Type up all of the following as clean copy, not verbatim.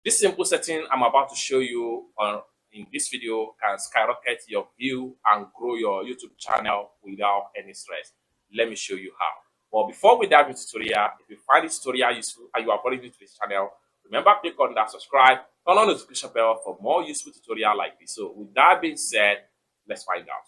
This simple setting I'm about to show you in this video can skyrocket your view and grow your YouTube channel without any stress. Let me show you how. But before we dive into the tutorial, if you find this tutorial useful and you are already new to this channel, remember click on that subscribe, turn on the notification bell for more useful tutorial like this. So with that being said, let's find out.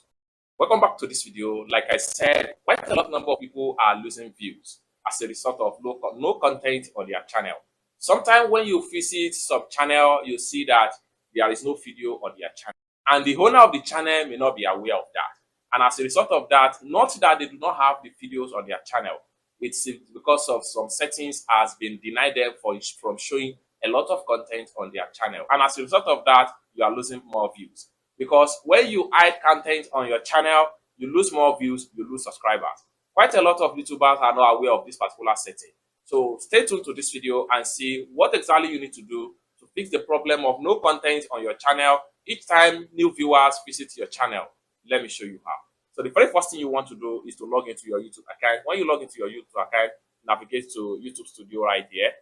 Welcome back to this video. Like I said, quite a lot number of people are losing views as a result of no content on their channel. Sometimes when you visit some channel, you see that there is no video on their channel, and the owner of the channel may not be aware of that. And as a result of that, not that they do not have the videos on their channel, it's because of some settings has been denied them from showing a lot of content on their channel. And as a result of that, you are losing more views. Because when you hide content on your channel, you lose more views, you lose subscribers. Quite a lot of YouTubers are not aware of this particular setting. So stay tuned to this video and see what exactly you need to do to fix the problem of no content on your channel each time new viewers visit your channel. Let me show you how. So the very first thing you want to do is to log into your YouTube account. When you log into your YouTube account, navigate to YouTube Studio right here.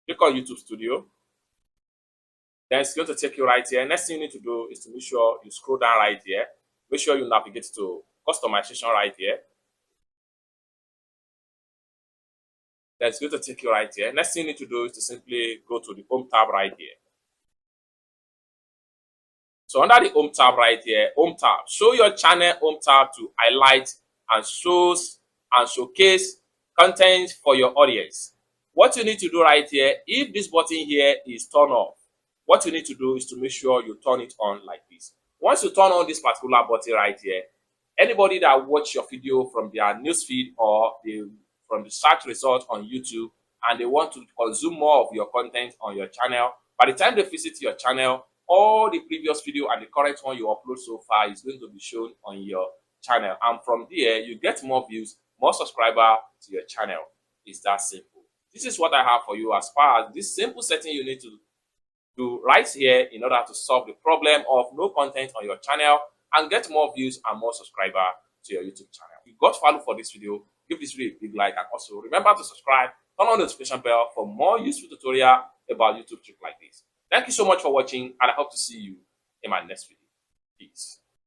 Click on YouTube Studio. Then it's going to take you right here. Next thing you need to do is to make sure you scroll down right here. Make sure you navigate to customization right here. Then it's going to take you right here. Next thing you need to do is to simply go to the Home tab right here. So under the Home tab right here, Home tab, show your channel Home tab to highlight and showcase content for your audience. What you need to do right here, if this button here is turned off, what you need to do is to make sure you turn it on like this. Once you turn on this particular button right here, anybody that watch your video from their newsfeed or from the search result on YouTube and they want to consume more of your content on your channel, by the time they visit your channel, all the previous video and the current one you upload so far is going to be shown on your channel. And from there, you get more views, more subscribers to your channel. It's that simple. This is what I have for you as far as this simple setting you need to do right here in order to solve the problem of no content on your channel and get more views and more subscribers to your YouTube channel. If you got value for this video, give this video a big like, and also remember to subscribe, turn on the notification bell for more useful tutorial about YouTube tricks like this. Thank you so much for watching, and I hope to see you in my next video. Peace.